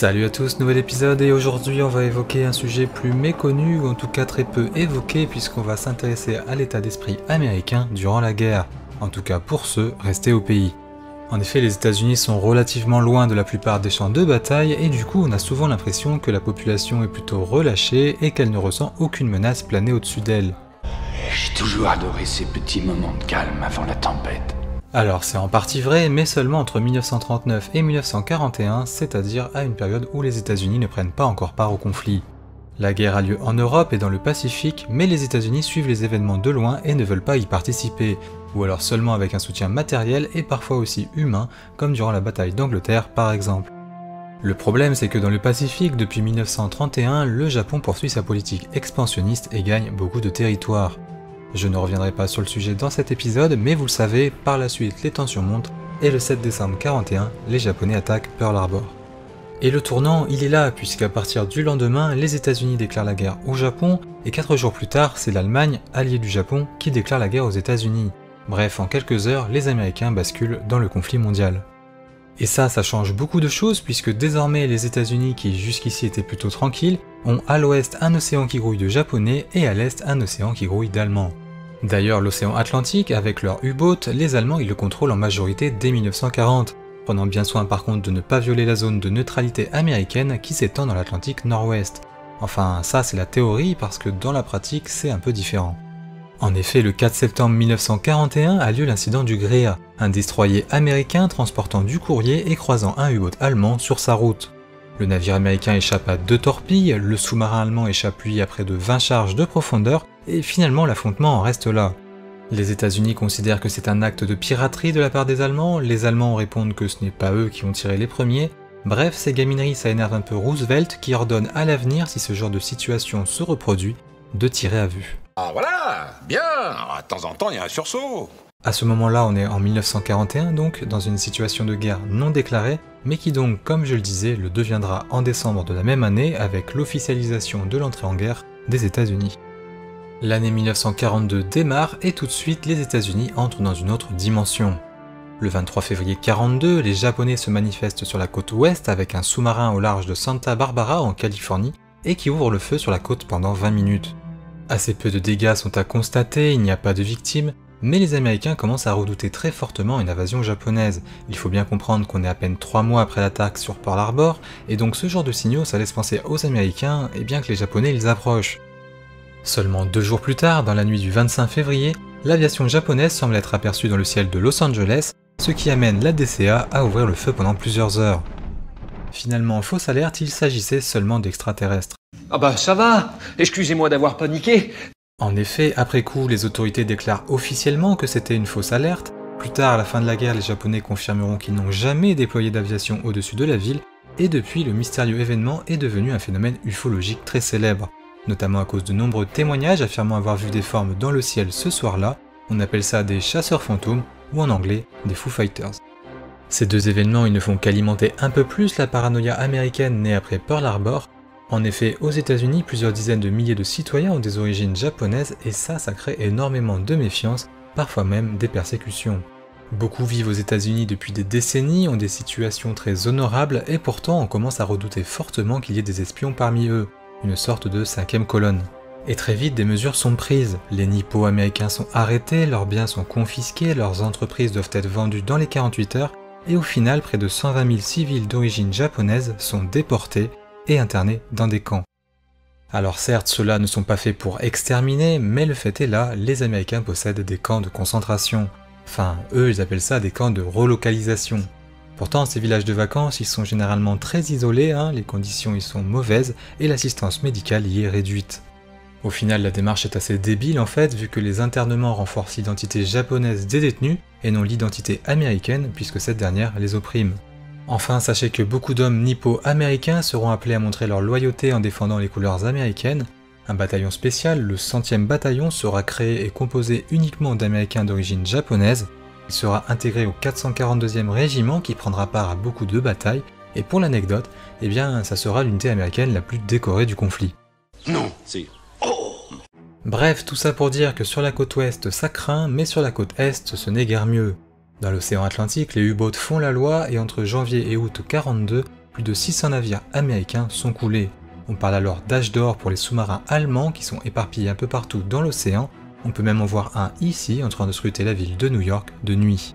Salut à tous, nouvel épisode et aujourd'hui on va évoquer un sujet plus méconnu ou en tout cas très peu évoqué puisqu'on va s'intéresser à l'état d'esprit américain durant la guerre, en tout cas pour ceux restés au pays. En effet, les États-Unis sont relativement loin de la plupart des champs de bataille et du coup on a souvent l'impression que la population est plutôt relâchée et qu'elle ne ressent aucune menace planer au-dessus d'elle. J'ai toujours adoré ces petits moments de calme avant la tempête. Alors c'est en partie vrai, mais seulement entre 1939 et 1941, c'est-à-dire à une période où les États-Unis ne prennent pas encore part au conflit. La guerre a lieu en Europe et dans le Pacifique, mais les États-Unis suivent les événements de loin et ne veulent pas y participer, ou alors seulement avec un soutien matériel et parfois aussi humain, comme durant la bataille d'Angleterre par exemple. Le problème c'est que dans le Pacifique, depuis 1931, le Japon poursuit sa politique expansionniste et gagne beaucoup de territoires. Je ne reviendrai pas sur le sujet dans cet épisode, mais vous le savez, par la suite les tensions montent, et le 7 décembre 1941, les Japonais attaquent Pearl Harbor. Et le tournant, il est là, puisqu'à partir du lendemain, les États-Unis déclarent la guerre au Japon, et 4 jours plus tard, c'est l'Allemagne, alliée du Japon, qui déclare la guerre aux États-Unis. Bref, en quelques heures, les Américains basculent dans le conflit mondial. Et ça change beaucoup de choses, puisque désormais les États-Unis, qui jusqu'ici étaient plutôt tranquilles, ont à l'ouest un océan qui grouille de Japonais, et à l'est un océan qui grouille d'Allemands. D'ailleurs, l'océan Atlantique, avec leurs U-boats, les Allemands ils le contrôlent en majorité dès 1940, prenant bien soin par contre de ne pas violer la zone de neutralité américaine qui s'étend dans l'Atlantique nord-ouest. Enfin, ça c'est la théorie parce que dans la pratique c'est un peu différent. En effet, le 4 septembre 1941 a lieu l'incident du Greer, un destroyer américain transportant du courrier et croisant un U-boat allemand sur sa route. Le navire américain échappe à 2 torpilles, le sous-marin allemand échappe lui à près de 20 charges de profondeur, et finalement l'affrontement en reste là. Les États-Unis considèrent que c'est un acte de piraterie de la part des Allemands, les Allemands répondent que ce n'est pas eux qui ont tiré les premiers. Bref, ces gamineries ça énerve un peu Roosevelt qui ordonne à l'avenir, si ce genre de situation se reproduit, de tirer à vue. Ah voilà, bien, de temps en temps il y a un sursaut. À ce moment-là, on est en 1941 donc, dans une situation de guerre non déclarée, mais qui donc, comme je le disais, le deviendra en décembre de la même année avec l'officialisation de l'entrée en guerre des États-Unis. L'année 1942 démarre et tout de suite les États-Unis entrent dans une autre dimension. Le 23 février 1942, les Japonais se manifestent sur la côte ouest avec un sous-marin au large de Santa Barbara en Californie et qui ouvre le feu sur la côte pendant 20 minutes. Assez peu de dégâts sont à constater, il n'y a pas de victimes, mais les Américains commencent à redouter très fortement une invasion japonaise. Il faut bien comprendre qu'on est à peine 3 mois après l'attaque sur Pearl Harbor, et donc ce genre de signaux ça laisse penser aux Américains et bien que les Japonais ils approchent. Seulement 2 jours plus tard, dans la nuit du 25 février, l'aviation japonaise semble être aperçue dans le ciel de Los Angeles, ce qui amène la DCA à ouvrir le feu pendant plusieurs heures. Finalement, fausse alerte, il s'agissait seulement d'extraterrestres. Ah bah ça va, excusez-moi d'avoir paniqué. En effet, après coup, les autorités déclarent officiellement que c'était une fausse alerte. Plus tard, à la fin de la guerre, les Japonais confirmeront qu'ils n'ont jamais déployé d'aviation au-dessus de la ville, et depuis, le mystérieux événement est devenu un phénomène ufologique très célèbre. Notamment à cause de nombreux témoignages affirmant avoir vu des formes dans le ciel ce soir-là, on appelle ça des chasseurs fantômes, ou en anglais, des Foo Fighters. Ces deux événements ils ne font qu'alimenter un peu plus la paranoïa américaine née après Pearl Harbor. En effet, aux États-Unis, plusieurs dizaines de milliers de citoyens ont des origines japonaises et ça crée énormément de méfiance, parfois même des persécutions. Beaucoup vivent aux États-Unis depuis des décennies, ont des situations très honorables et pourtant on commence à redouter fortement qu'il y ait des espions parmi eux, une sorte de 5e colonne. Et très vite des mesures sont prises, les nippos américains sont arrêtés, leurs biens sont confisqués, leurs entreprises doivent être vendues dans les 48 heures et au final près de 120 000 civils d'origine japonaise sont déportés et internés dans des camps. Alors certes, ceux-là ne sont pas faits pour exterminer, mais le fait est là, les Américains possèdent des camps de concentration. Enfin, eux, ils appellent ça des camps de relocalisation. Pourtant, ces villages de vacances, ils sont généralement très isolés, les conditions y sont mauvaises et l'assistance médicale y est réduite. Au final, la démarche est assez débile en fait, vu que les internements renforcent l'identité japonaise des détenus et non l'identité américaine, puisque cette dernière les opprime. Enfin, sachez que beaucoup d'hommes nippo-américains seront appelés à montrer leur loyauté en défendant les couleurs américaines. Un bataillon spécial, le 100e bataillon, sera créé et composé uniquement d'Américains d'origine japonaise. Il sera intégré au 442e régiment qui prendra part à beaucoup de batailles, et pour l'anecdote, ça sera l'unité américaine la plus décorée du conflit. Non, c'est... Bref, tout ça pour dire que sur la côte ouest ça craint, mais sur la côte est ce n'est guère mieux. Dans l'océan Atlantique, les U-boats font la loi et entre janvier et août 1942, plus de 600 navires américains sont coulés. On parle alors d'âge d'or pour les sous-marins allemands qui sont éparpillés un peu partout dans l'océan. On peut même en voir un ici en train de scruter la ville de New York de nuit.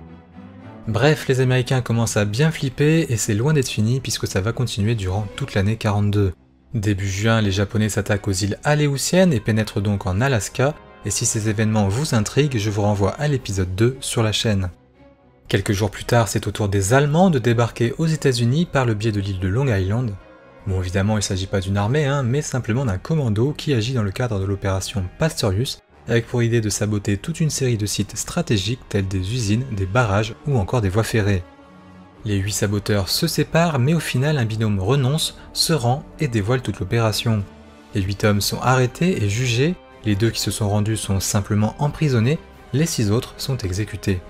Bref, les Américains commencent à bien flipper et c'est loin d'être fini puisque ça va continuer durant toute l'année 42. Début juin, les Japonais s'attaquent aux îles Aléoutiennes et pénètrent donc en Alaska, et si ces événements vous intriguent, je vous renvoie à l'épisode 2 sur la chaîne. Quelques jours plus tard, c'est au tour des Allemands de débarquer aux États-Unis par le biais de l'île de Long Island. Bon, évidemment, il ne s'agit pas d'une armée, mais simplement d'un commando qui agit dans le cadre de l'opération Pastorius, avec pour idée de saboter toute une série de sites stratégiques tels des usines, des barrages ou encore des voies ferrées. Les 8 saboteurs se séparent, mais au final un binôme renonce, se rend et dévoile toute l'opération. Les 8 hommes sont arrêtés et jugés, les 2 qui se sont rendus sont simplement emprisonnés, les 6 autres sont exécutés.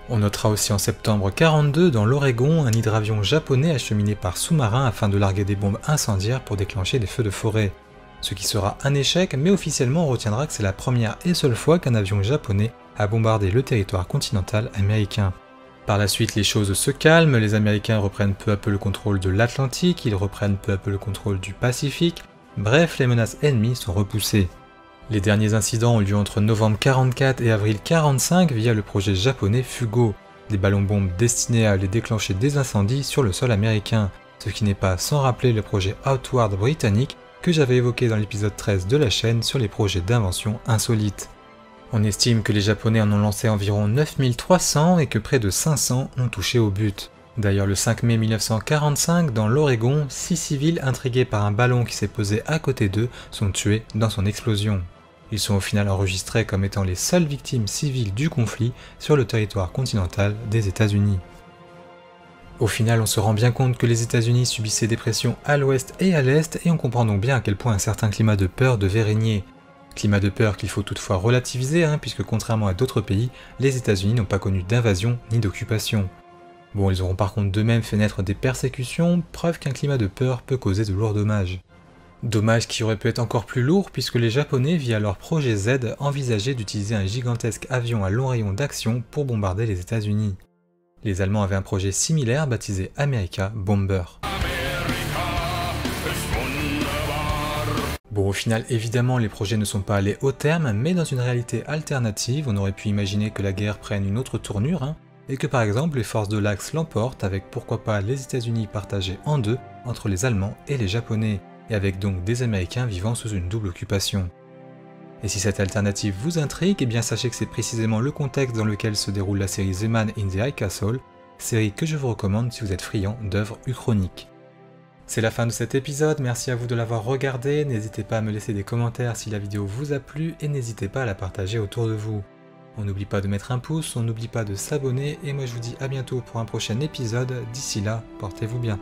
On notera aussi en septembre 42 dans l'Oregon un hydravion japonais acheminé par sous-marin afin de larguer des bombes incendiaires pour déclencher des feux de forêt. Ce qui sera un échec, mais officiellement on retiendra que c'est la première et seule fois qu'un avion japonais a bombardé le territoire continental américain. Par la suite, les choses se calment, les Américains reprennent peu à peu le contrôle de l'Atlantique, ils reprennent peu à peu le contrôle du Pacifique, bref, les menaces ennemies sont repoussées. Les derniers incidents ont lieu entre novembre 44 et avril 45 via le projet japonais Fugo, des ballons-bombes destinés à aller déclencher des incendies sur le sol américain, ce qui n'est pas sans rappeler le projet Outward britannique que j'avais évoqué dans l'épisode 13 de la chaîne sur les projets d'invention insolites. On estime que les Japonais en ont lancé environ 9300 et que près de 500 ont touché au but. D'ailleurs, le 5 mai 1945, dans l'Oregon, 6 civils intrigués par un ballon qui s'est posé à côté d'eux sont tués dans son explosion. Ils sont au final enregistrés comme étant les seules victimes civiles du conflit sur le territoire continental des États-Unis. Au final, on se rend bien compte que les États-Unis subissaient des pressions à l'ouest et à l'est et on comprend donc bien à quel point un certain climat de peur devait régner. Climat de peur qu'il faut toutefois relativiser, puisque contrairement à d'autres pays, les États-Unis n'ont pas connu d'invasion ni d'occupation. Bon, ils auront par contre d'eux-mêmes fait naître des persécutions, preuve qu'un climat de peur peut causer de lourds dommages. Dommages qui auraient pu être encore plus lourds puisque les Japonais, via leur projet Z, envisageaient d'utiliser un gigantesque avion à long rayon d'action pour bombarder les États-Unis. Les Allemands avaient un projet similaire baptisé America Bomber. Bon, au final, évidemment, les projets ne sont pas allés au terme, mais dans une réalité alternative, on aurait pu imaginer que la guerre prenne une autre tournure, et que par exemple les forces de l'Axe l'emportent avec pourquoi pas les États-Unis partagés en deux entre les Allemands et les Japonais, et avec donc des Américains vivant sous une double occupation. Et si cette alternative vous intrigue, eh bien sachez que c'est précisément le contexte dans lequel se déroule la série The Man in the High Castle, série que je vous recommande si vous êtes friand d'œuvres uchroniques. C'est la fin de cet épisode, merci à vous de l'avoir regardé, n'hésitez pas à me laisser des commentaires si la vidéo vous a plu et n'hésitez pas à la partager autour de vous. On n'oublie pas de mettre un pouce, on n'oublie pas de s'abonner et moi je vous dis à bientôt pour un prochain épisode, d'ici là, portez-vous bien.